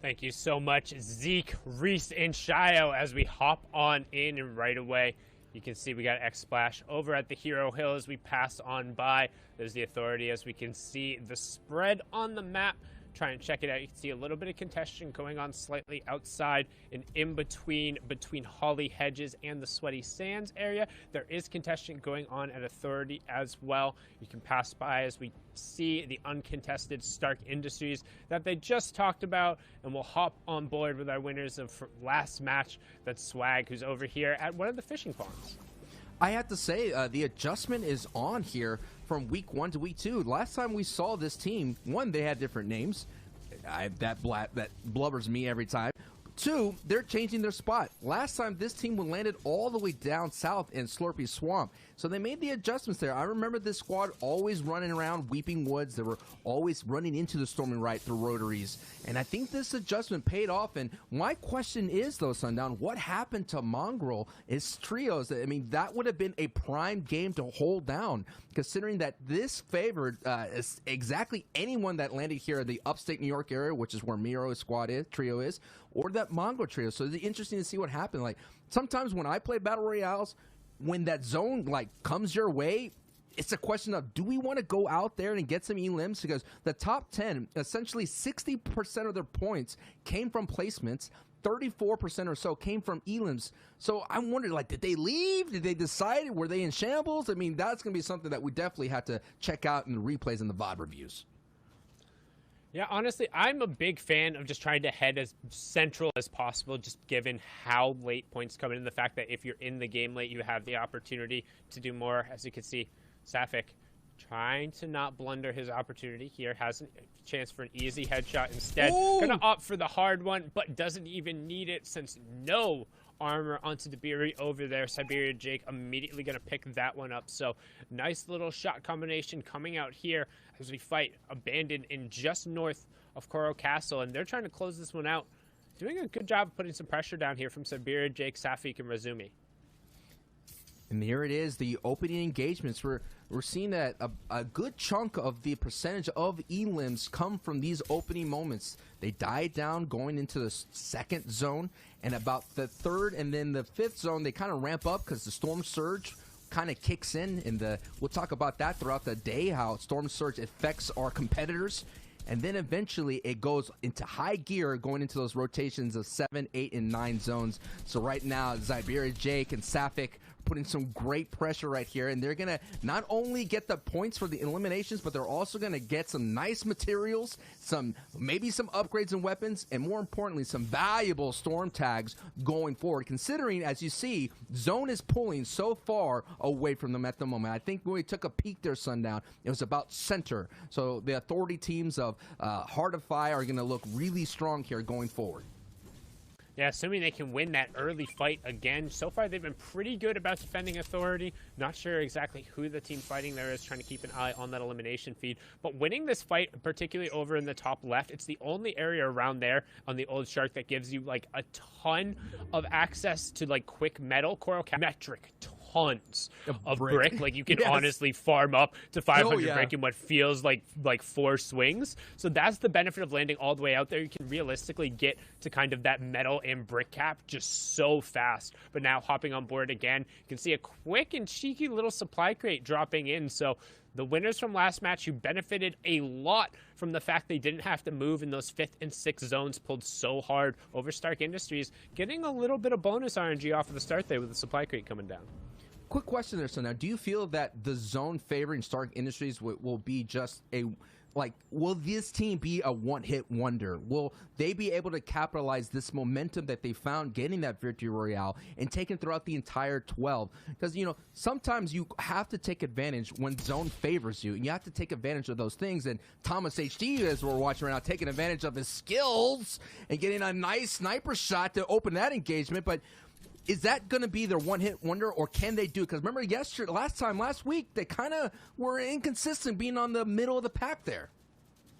Thank you so much, Zeke, Reese, and Shio, as we hop on in, and right away you can see we got X Splash over at the Hero Hill as we pass on by. There's the Authority as we can see the spread on the map. Try and check it out. You can see a little bit of contention going on slightly outside and in between Holly Hedges and the Sweaty Sands area. There is contention going on at Authority as well. You can pass by as we see the uncontested Stark Industries that they just talked about, and we'll hop on board with our winners of last match. That's Swag, who's over here at one of the fishing ponds. I have to say, the adjustment is on here from week 1 to week 2. Last time we saw this team, one, they had different names. That blubbers me every time. 2, they're changing their spot. Last time, this team landed all the way down south in Slurpee Swamp. So they made the adjustments there. I remember this squad always running around Weeping Woods. They were always running into the Storming Right through rotaries. And I think this adjustment paid off. And my question is, though, Sundown, what happened to Mongrel? His trios, I mean, that would have been a prime game to hold down, considering that this favored exactly anyone that landed here in the upstate New York area, which is where Miro's trio is, or that Mongrel trio. So it's interesting to see what happened. Like, sometimes when I play Battle Royales, when that zone comes your way, it's a question of, do we want to go out there and get some elims? Because the top 10, essentially 60% of their points came from placements, 34% or so came from elims. So I wondered, did they leave? Did they decide? Were they in shambles? I mean, that's going to be something that we definitely had to check out in the replays and the VOD reviews. Yeah, honestly, I'm a big fan of just trying to head as central as possible, just given how late points come in, and the fact that if you're in the game late, you have the opportunity to do more. As you can see, Sapphic trying to not blunder his opportunity here, has a chance for an easy headshot instead. Gonna opt for the hard one, but doesn't even need it since no armor onto Debiri over there. Siberia Jake immediately going to pick that one up. So nice little shot combination coming out here as we fight Abandoned in just north of Koro Castle, and they're trying to close this one out. Doing a good job of putting some pressure down here from Siberia Jake, Safik, and Razumi. And here it is, the opening engagements. We're seeing that a good chunk of the percentage of elims come from these opening moments. They die down going into the second zone, and about the third and then the fifth zone, they kind of ramp up because the Storm Surge kind of kicks in. And we'll talk about that throughout the day, how Storm Surge affects our competitors. And then eventually it goes into high gear, going into those rotations of 7, 8, and 9 zones. So right now, Siberia Jake and Safik putting some great pressure right here, and they're going to not only get the points for the eliminations, but they're also going to get some nice materials, maybe some upgrades and weapons, and more importantly, some valuable storm tags going forward, considering, as you see, zone is pulling so far away from them at the moment. I think when we took a peek there, Sundown, it was about center. So the Authority teams of Heart of Fire are going to look really strong here going forward. Yeah, assuming they can win that early fight again. So far, they've been pretty good about defending Authority. Not sure exactly who the team fighting there is, trying to keep an eye on that elimination feed. But winning this fight, particularly over in the top left, it's the only area around there on the Old Shark that gives you, a ton of access to, quick metal. Coral metric tons of brick. You can honestly farm up to 500 brick in what feels like 4 swings. So that's the benefit of landing all the way out there. You can realistically get to kind of that metal and brick cap just so fast. But now hopping on board again, you can see a quick and cheeky little supply crate dropping in. So the winners from last match, who benefited a lot from the fact they didn't have to move in those 5th and 6th zones, pulled so hard over Stark Industries, getting a little bit of bonus RNG off of the start there with the supply crate coming down. Quick question there, so now, do you feel that the zone favoring Stark Industries will be just will this team be a one-hit wonder? Will they be able to capitalize this momentum that they found getting that Victory Royale and taking throughout the entire 12? Because, sometimes you have to take advantage when zone favors you, and you have to take advantage of those things. And Thomas HD, as we're watching right now, taking advantage of his skills and getting a nice sniper shot to open that engagement. But is that going to be their one-hit wonder, or can they do it? Because remember last week, they kind of were inconsistent being on the middle of the pack there.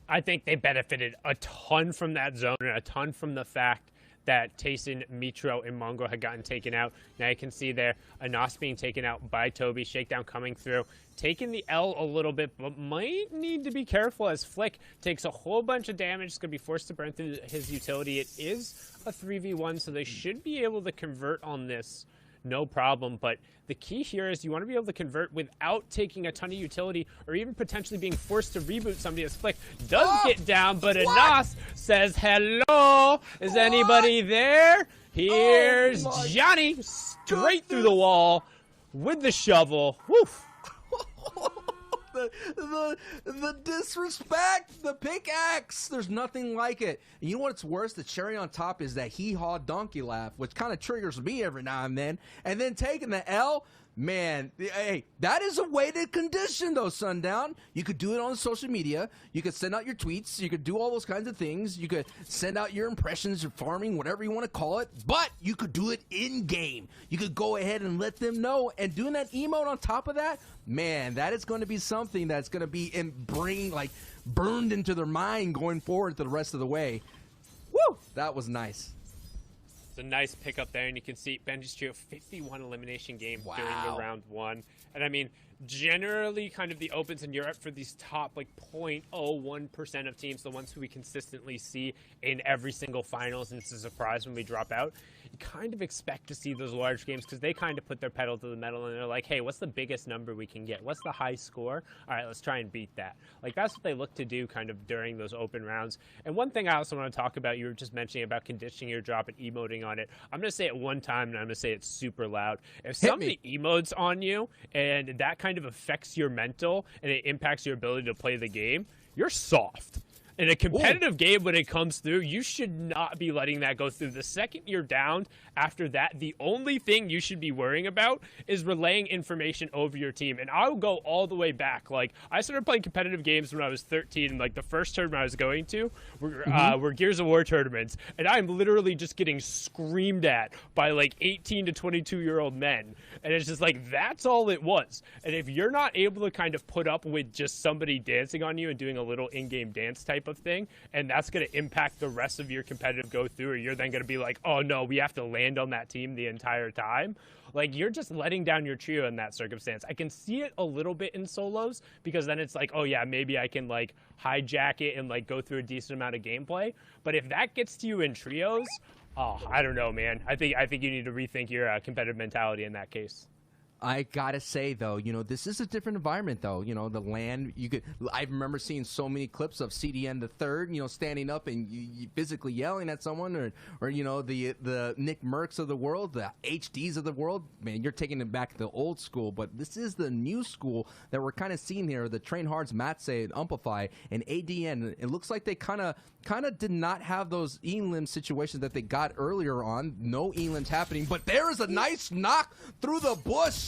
I think they benefited a ton from that zone and a ton from the fact that Tayson, Mitro, and Mongo had gotten taken out. Now you can see there Anas being taken out by Toby, Shakedown coming through, taking the L a little bit, but might need to be careful as Flick takes a whole bunch of damage. It's going to be forced to burn through his utility. It is a 3v1, so they should be able to convert on this no problem, but the key here is you want to be able to convert without taking a ton of utility or even potentially being forced to reboot somebody as Flick does get down, but Anas says, hello, is anybody there? Here's Johnny straight through the wall with the shovel. Woof. The disrespect, the pickaxe, there's nothing like it. And you know what's worse? The cherry on top is that hee-haw donkey laugh, which kind of triggers me every now and then. And then taking the L, man, hey, that is a weighted condition, though, Sundown. You could do it on social media. You could send out your tweets. You could do all those kinds of things. You could send out your impressions, your farming, whatever you want to call it. But you could do it in-game. You could go ahead and let them know. And doing that emote on top of that, man, that is going to be something that's going to be burned into their mind going forward to the rest of the way. Woo! That was nice. It's a nice pickup there, and you can see Benji's Trio 51 elimination game during the round one. And I mean, generally kind of the opens in Europe for these top 0.01% of teams, the ones who we consistently see in every single finals, and it's a surprise when we drop out. You kind of expect to see those large games because they kind of put their pedal to the metal and they're like, hey, what's the biggest number we can get? What's the high score? All right, let's try and beat that. That's what they look to do kind of during those open rounds. And one thing I also want to talk about, you were just mentioning about conditioning your drop and emoting on it. I'm going to say it one time and I'm going to say it super loud. If somebody emotes on you and that kind of affects your mental and it impacts your ability to play the game, you're soft. In a competitive game, when it comes through, you should not be letting that go through. The second you're down, after that, the only thing you should be worrying about is relaying information over your team. And I'll go all the way back. I started playing competitive games when I was 13, and the first tournament I was going to were Gears of War tournaments. And I'm literally just getting screamed at by 18 to 22-year-old men. And it's just that's all it was. And if you're not able to kind of put up with just somebody dancing on you and doing a little in-game dance type of thing, and that's going to impact the rest of your competitive go through, or you're then going to be like, oh no, we have to land on that team the entire time. You're just letting down your trio in that circumstance. I can see it a little bit in solos because then it's oh yeah, maybe I can hijack it and go through a decent amount of gameplay. But if that gets to you in trios, oh, I don't know, man. I think you need to rethink your competitive mentality in that case. I gotta say though, this is a different environment though. The LAN, I remember seeing so many clips of CDN the third, standing up and you physically yelling at someone, or the Nick Mercs of the world, the HDs of the world. Man, you're taking it back to the old school, but this is the new school that we're kind of seeing here. The Train Hards, Matse, and Amplify, and ADN. It looks like they kind of did not have those elim situations that they got earlier on. No elims happening, but there is a nice knock through the bush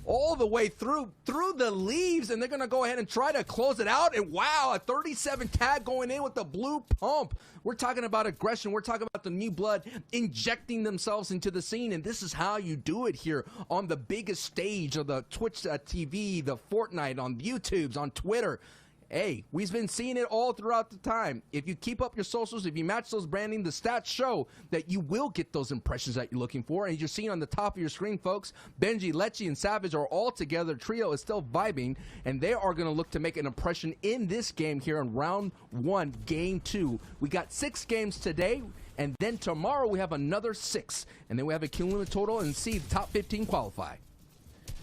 all the way through the leaves, and they're going to go ahead and try to close it out. And wow, a 37 tag going in with the blue pump. We're talking about aggression. We're talking about the new blood injecting themselves into the scene, and this is how you do it here on the biggest stage of the Twitch TV, the Fortnite, on YouTubes, on Twitter. Hey, we've been seeing it all throughout the time. If you keep up your socials, if you match those branding, the stats show that you will get those impressions that you're looking for. And you're seeing on the top of your screen, folks, Benji, Lechi, and Savage are all together. Trio is still vibing, and they are going to look to make an impression in this game here in round one, game two. We got 6 games today, and then tomorrow we have another 6. And then we have a cumulative total and see the top 15 qualify.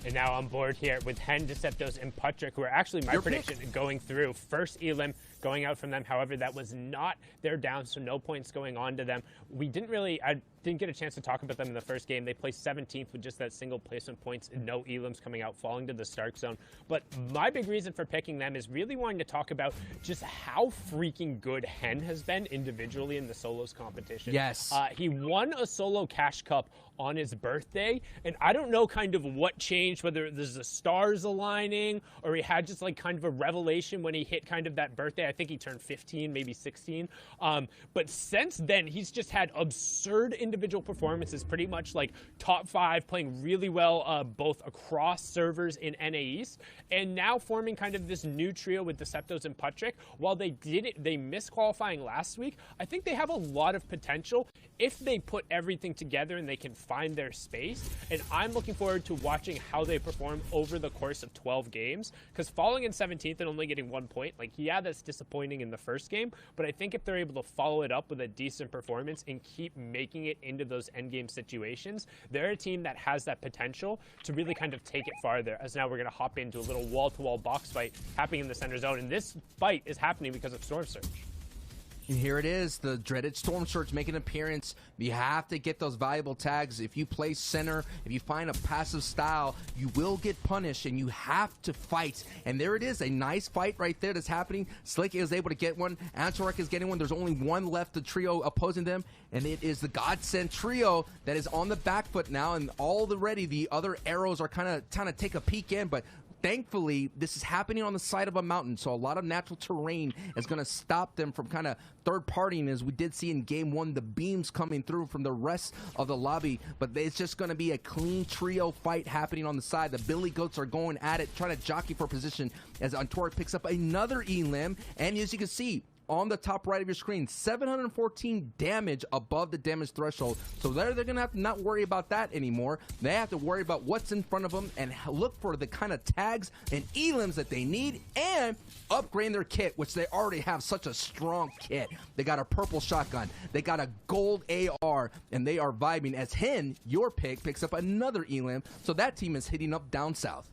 And now on board here with Hen, Deceptos, and Patrick, who are actually my prediction going through. First elim going out from them. However, that was not their down, so no points going on to them. I didn't get a chance to talk about them in the first game. They placed 17th with just that single placement points and no elims coming out, falling to the Stark Zone. But my big reason for picking them is really wanting to talk about just how freaking good Hen has been individually in the solos competition. Yes. He won a solo cash cup on his birthday, and I don't know kind of what changed, whether there's the stars aligning or he had just kind of a revelation when he hit kind of that birthday. I think he turned 15, maybe 16. But since then, he's just had absurd individual individual performances, pretty much like top 5, playing really well both across servers in NA East, and now forming kind of this new trio with Deceptos and Patrick. While they missed qualifying last week, I think they have a lot of potential if they put everything together and they can find their space. And I'm looking forward to watching how they perform over the course of 12 games, because falling in 17th and only getting 1 point, like, yeah, that's disappointing in the first game, but I think if they're able to follow it up with a decent performance and keep making it into those endgame situations, they're a team that has that potential to really kind of take it farther. As now we're going to hop into a little wall-to-wall box fight happening in the center zone, and this fight is happening because of Storm Surge. And here it is, the dreaded Storm Surge making an appearance. You have to get those valuable tags. If you play center, if you find a passive style, you will get punished, and you have to fight. And there it is, a nice fight right there that's happening. Slick is able to get one. Antorek is getting one. There's only one left, the trio opposing them, and it is the Godsend trio that is on the back foot now, and already the other arrows are kind of trying to take a peek in, but thankfully, this is happening on the side of a mountain, so a lot of natural terrain is going to stop them from kind of third-partying, as we did see in Game 1, the beams coming through from the rest of the lobby. But it's just going to be a clean trio fight happening on the side. The Billy Goats are going at it, trying to jockey for position as Antoric picks up another elim, and as you can see, on the top right of your screen, 714 damage above the damage threshold. So they're going to have to not worry about that anymore. They have to worry about what's in front of them and look for the kind of tags and elims that they need, and upgrade their kit, which they already have such a strong kit. They got a purple shotgun, they got a gold AR, and they are vibing as Hen, your pick, picks up another elim. So that team is hitting up down south.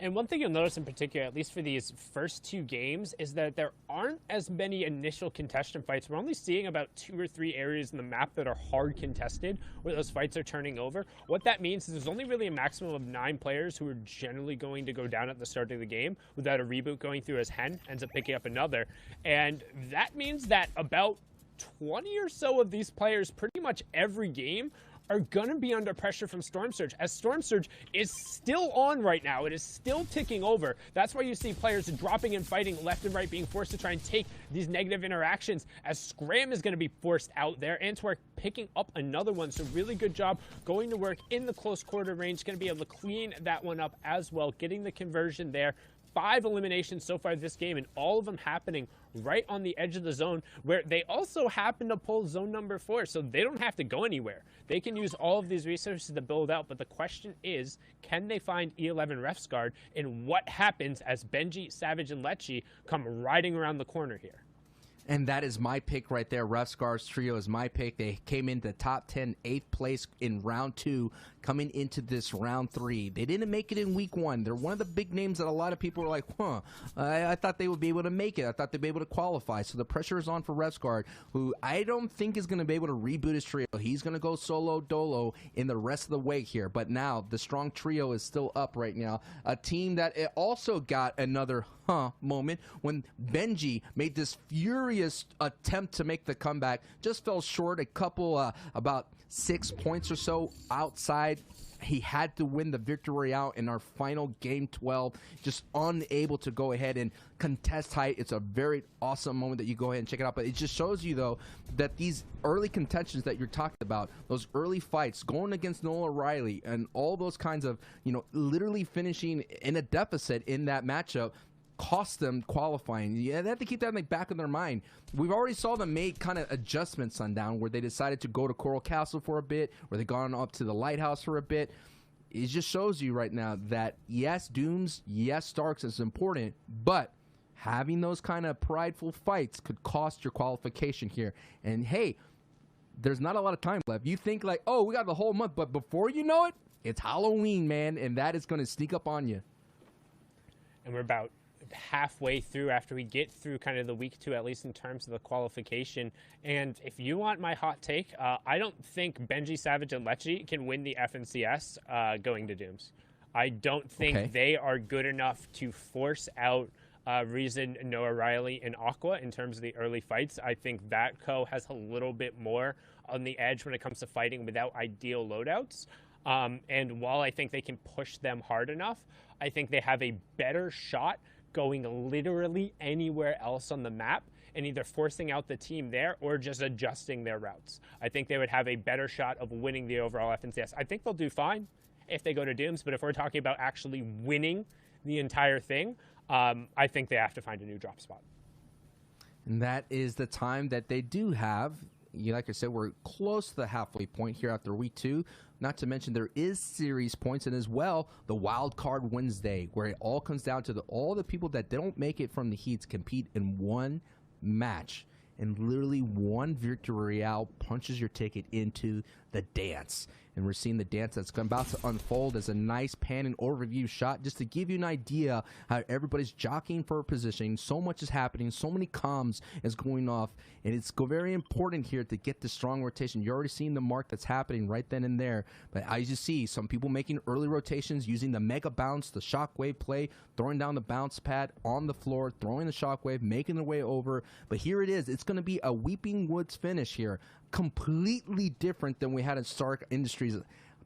And one thing you'll notice in particular, at least for these first 2 games, is that there aren't as many initial contestant fights. We're only seeing about 2 or 3 areas in the map that are hard contested, where those fights are turning over. What that means is there's only really a maximum of 9 players who are generally going to go down at the start of the game without a reboot going through, as Hen ends up picking up another. And that means that about 20 or so of these players pretty much every game are going to be under pressure from Storm Surge, as Storm Surge is still on right now. It is still ticking over. That's why you see players dropping and fighting left and right, being forced to try and take these negative interactions, as Scram is going to be forced out there. Antwerp picking up another one, so really good job going to work in the close quarter range. Going to be able to clean that one up as well, getting the conversion there. 5 eliminations so far this game, and all of them happening right on the edge of the zone, where they also happen to pull zone number 4, so they don't have to go anywhere. They can use all of these resources to build out, but the question is, can they find E11 Ref's guard, and what happens as Benji, Savage, and Lecce come riding around the corner here? And that is my pick right there. Refscar's trio is my pick. They came into top 10, 8th place in round 2, coming into this round 3. They didn't make it in week 1. They're one of the big names that a lot of people are like, I thought they would be able to make it. I thought they'd be able to qualify. So the pressure is on for Refscar, who I don't think is going to be able to reboot his trio. He's going to go solo dolo in the rest of the way here. But now the strong trio is still up right now. A team that also got another moment when Benji made this furious attempt to make the comeback, just fell short a couple, about 6 points or so outside. He had to win the victory royale in our final game 12, just unable to go ahead and contest height. It's a very awesome moment that you go ahead and check it out, but it just shows you, though, that these early contentions that you're talking about, those early fights, going against Noah Riley and all those kinds of, literally finishing in a deficit in that matchup, cost them qualifying. Yeah, they have to keep that in the back of their mind. We've already saw them make kind of adjustments Sundown, where they decided to go to Coral Castle for a bit, where they gone up to the Lighthouse for a bit. It just shows you right now that yes, Dooms, yes, Starks is important, but having those kind of prideful fights could cost your qualification here. And hey, there's not a lot of time left. You think like, oh, we got the whole month, but before you know it, it's Halloween, man, and that is going to sneak up on you. And we're about halfway through, after we get through kind of the week 2, at least in terms of the qualification. And if you want my hot take, I don't think Benji, Savage, and Lecce can win the FNCS going to Dooms. I don't think they are good enough to force out Reason, Noah Riley, and Aqua in terms of the early fights. I think Vatco has a little bit more on the edge when it comes to fighting without ideal loadouts. And while I think they can push them hard enough, I think they have a better shot going literally anywhere else on the map and either forcing out the team there or just adjusting their routes. I think they would have a better shot of winning the overall FNCS. I think they'll do fine if they go to Dooms, but if we're talking about actually winning the entire thing, I think they have to find a new drop spot. And that is the time that they do have. Like I said, we're close to the halfway point here after week 2. Not to mention there is series points, and as well the Wild Card Wednesday, where it all comes down to all the people that don't make it from the heats compete in one match. And literally one victory royale punches your ticket into the dance. And we're seeing the dance that's about to unfold as a nice pan and overview shot just to give you an idea how everybody's jockeying for positioning. So much is happening. So many comms is going off. And it's very important here to get the strong rotation. You're already seeing the mark that's happening right then and there. But as you see, some people making early rotations using the mega bounce, the shockwave play, throwing down the bounce pad on the floor, throwing the shockwave, making their way over. But here it is. It's going to be a Weeping Woods finish here. Completely different than we had in Stark Industries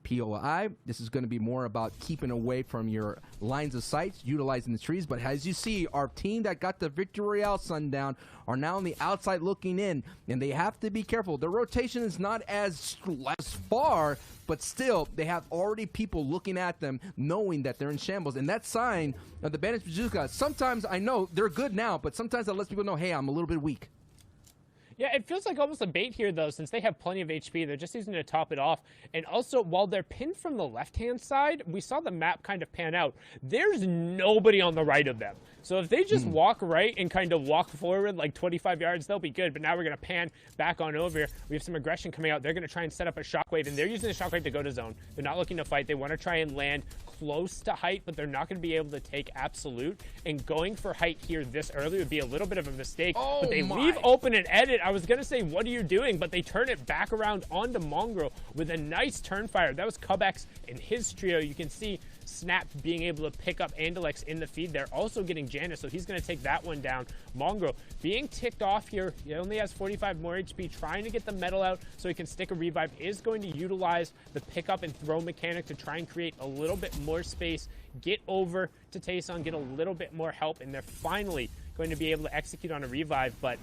POI. This is going to be more about keeping away from your lines of sight, utilizing the trees. But as you see, our team that got the Victory Royale sundown are now on the outside looking in, and they have to be careful. The rotation is not as far, but still, they have already people looking at them, knowing that they're in shambles. And that sign of the Bandage Bazooka, sometimes I know they're good now, but sometimes that lets people know, hey, I'm a little bit weak. Yeah, it feels like almost a bait here, though, since they have plenty of HP. They're just using it to top it off. And also, while they're pinned from the left-hand side, we saw the map kind of pan out. There's nobody on the right of them. So if they just walk right and kind of walk forward like 25 yards, they'll be good. But now we're going to pan back on over. We have some aggression coming out. They're going to try and set up a shockwave, and they're using the shockwave to go to zone. They're not looking to fight. They want to try and land close to height, but they're not going to be able to take absolute. And going for height here this early would be a little bit of a mistake. But they leave open and edit. I was going to say, what are you doing? But they turn it back around onto Mongrel with a nice turn fire. That was Cubex and his trio. You can see Snap being able to pick up Andalex in the feed. They're also getting Janus, so he's going to take that one down. Mongrel being ticked off here. He only has 45 more HP, trying to get the metal out so he can stick a revive. Is going to utilize the pick up and throw mechanic to try and create a little bit more space, get over to Tayson, get a little bit more help, and they're finally going to be able to execute on a revive. But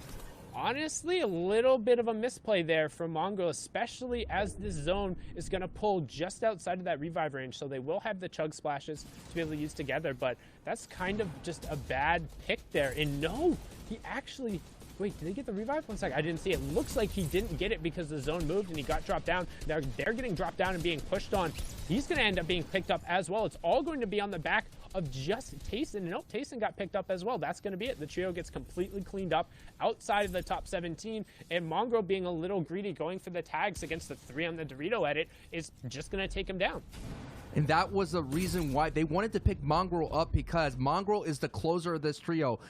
honestly, a little bit of a misplay there from Mongrel, especially as this zone is going to pull just outside of that revive range. So they will have the chug splashes to be able to use together, but that's kind of just a bad pick there. And no, he actually... Wait, did he get the revive? One sec, I didn't see it. Looks like he didn't get it because the zone moved and he got dropped down. Now they're getting dropped down and being pushed on. He's going to end up being picked up as well. It's all going to be on the back of just Tayson. Nope, Tayson got picked up as well. That's going to be it. The trio gets completely cleaned up outside of the top 17, and Mongrel, being a little greedy, going for the tags against the 3 on the Dorito edit, is just going to take him down. And that was the reason why they wanted to pick Mongrel up, because Mongrel is the closer of this trio.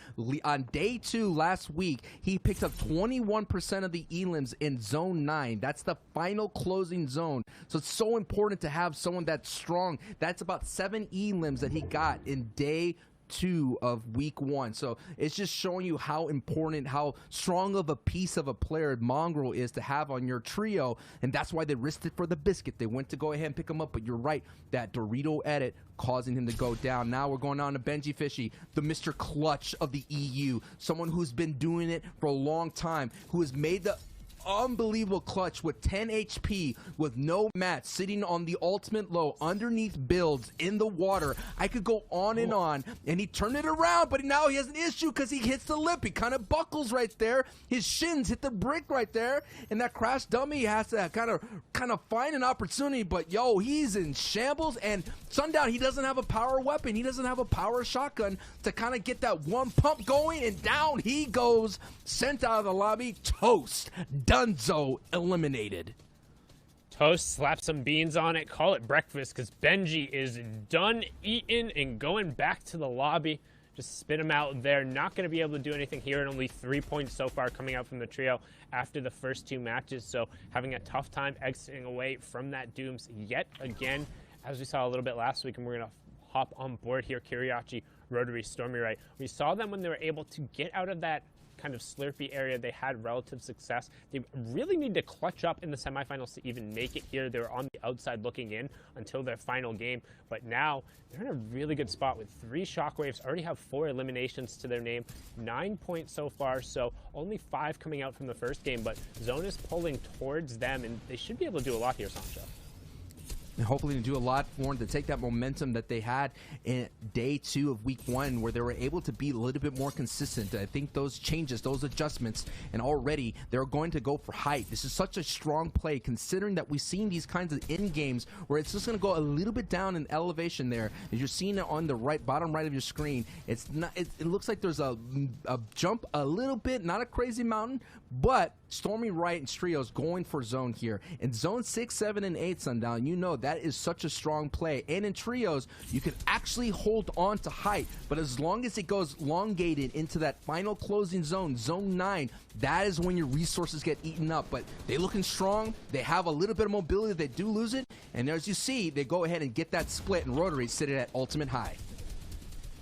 On day 2 last week, he picked up 21% of the elims in zone 9. That's the final closing zone. So it's so important to have someone that's strong. That's about 7 elims that he got in day 2 of week 1. So it's just showing you how important, how strong of a piece of a player Mongrel is to have on your trio, and that's why they risked it for the biscuit. They went to go ahead and pick him up, but you're right, that Dorito edit causing him to go down. Now we're going on to Benji Fishy, the Mr. Clutch of the EU, someone who's been doing it for a long time, who has made the unbelievable clutch with 10 HP with no mats, sitting on the ultimate low underneath builds in the water. I could go on and on, and he turned it around, but now he has an issue because he hits the lip. He kind of buckles right there. His shins hit the brick right there, and that crash dummy has to kind of find an opportunity. But yo, he's in shambles, and Sundown, he doesn't have a power weapon. He doesn't have a power shotgun to kind of get that one pump going, and down he goes, sent out of the lobby. Toast. Dunzo eliminated. Toast, slap some beans on it, call it breakfast, because Benji is done eating and going back to the lobby. Just spit him out there. Not going to be able to do anything here, and only 3 points so far coming out from the trio after the first 2 matches. So having a tough time exiting away from that Dooms yet again, as we saw a little bit last week, and we're going to hop on board here. Kiriachi, Rotary, Stormy Right. We saw them when they were able to get out of that kind of Slurpee area, they had relative success. They really need to clutch up in the semifinals to even make it here. They were on the outside looking in until their final game, but now they're in a really good spot with 3 Shockwaves, already have 4 eliminations to their name, 9 points so far, so only 5 coming out from the first game, but Zone is pulling towards them, and they should be able to do a lot here, Sancho. And hopefully to do a lot for them to take that momentum that they had in day 2 of week 1, where they were able to be a little bit more consistent. I think those changes, those adjustments, and already they're going to go for height. This is such a strong play, considering that we've seen these kinds of end games where it's just going to go a little bit down in elevation there. As you're seeing it on the right, bottom right of your screen, it's not. It looks like there's a jump a little bit, not a crazy mountain, but Stormy Wright and Trios going for zone here. In zone 6, 7, and 8, Sundown, you know that is such a strong play. And in Trios, you can actually hold on to height, but as long as it goes elongated into that final closing zone, zone 9, that is when your resources get eaten up. But they're looking strong. They have a little bit of mobility. They do lose it. And as you see, they go ahead and get that split, and Rotary sitting at ultimate high.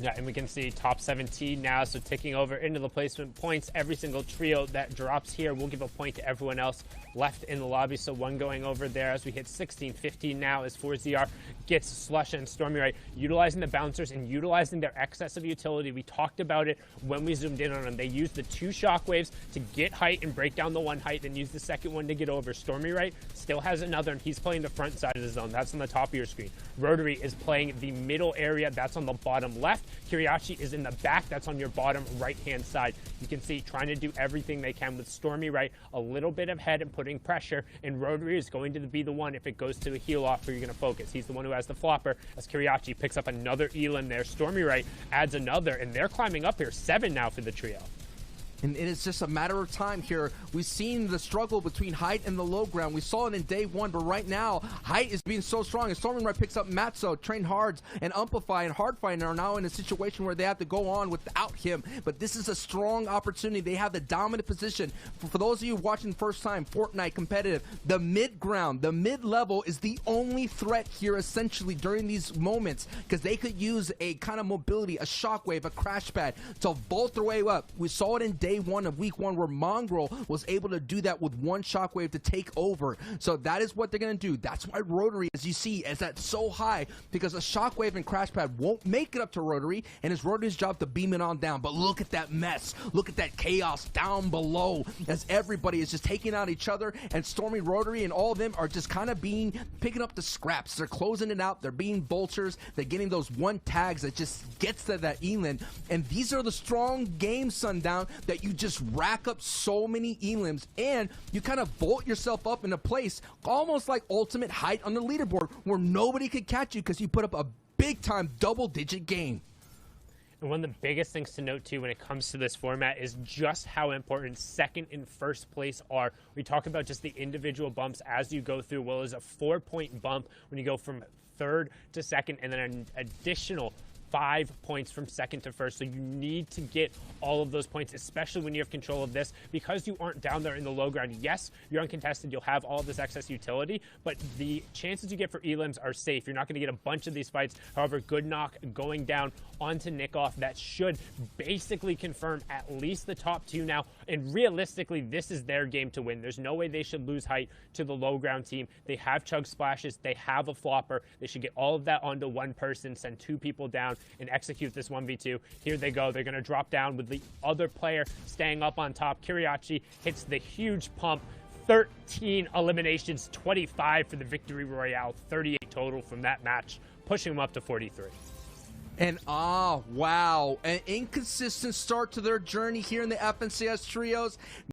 Yeah, and we can see top 17 now, so ticking over into the placement points. Every single trio that drops here will give a point to everyone else left in the lobby, so 1 going over there as we hit 16, 15 now as 4ZR gets Slush and Stormy Right, utilizing the bouncers and utilizing their excess of utility. We talked about it when we zoomed in on them. They used the 2 shockwaves to get height and break down the 1 height, then use the second one to get over. Stormy Right still has another, and he's playing the front side of the zone. That's on the top of your screen. Rotary is playing the middle area. That's on the bottom left. Kiriachi is in the back. That's on your bottom right-hand side. You can see trying to do everything they can with Stormy Right, a little bit of head and putting pressure, and Rotary is going to be the one, if it goes to a heal off, where you're going to focus. He's the one who has the flopper as Kiriachi picks up another Elam there. Stormy Right adds another, and they're climbing up here. 7 now for the trio. And it's just a matter of time here. We've seen the struggle between height and the low ground. We saw it in day 1, but right now, height is being so strong. And Stormy Right picks up Matzo, Train Hards, and Amplify and Hardfire are now in a situation where they have to go on without him. But this is a strong opportunity. They have the dominant position. For those of you watching first time, Fortnite competitive, the mid ground, the mid level is the only threat here essentially during these moments, because they could use a kind of mobility, a shockwave, a crash pad to vault their way up. We saw it in day 1 of week 1 where Mongrel was able to do that with 1 shockwave to take over. So that is what they're going to do. That's why Rotary, as you see, is that so high, because a shockwave and crash pad won't make it up to Rotary, and it's Rotary's job to beam it on down. But look at that mess. Look at that chaos down below as everybody is just taking out each other, and Stormy, Rotary, and all of them are just kind of picking up the scraps. They're closing it out. They're being vultures. They're getting those 1 tags that just gets to that Eland. And these are the strong games, Sundown, that you just rack up so many elims, and you kind of vault yourself up in a place almost like ultimate height on the leaderboard, where nobody could catch you because you put up a big time double-digit game. And one of the biggest things to note, too, when it comes to this format is just how important second and first place are. We talk about just the individual bumps as you go through. Well, there's a 4-point bump when you go from third to second, and then an additional 5 points from second to first. So you need to get all of those points, especially when you have control of this, because you aren't down there in the low ground. Yes, you're uncontested. You'll have all of this excess utility, but the chances you get for elims are safe. You're not going to get a bunch of these fights. However, good knock going down onto Nikoff. That should basically confirm at least the top 2 now. And realistically, this is their game to win. There's no way they should lose height to the low ground team. They have chug splashes. They have a flopper. They should get all of that onto 1 person, send 2 people down, and execute this 1v2. Here they go. They're going to drop down with the other player staying up on top. Kiriachi hits the huge pump. 13 eliminations, 25 for the victory royale, 38 total from that match, pushing them up to 43. And wow, an inconsistent start to their journey here in the FNCS Trios.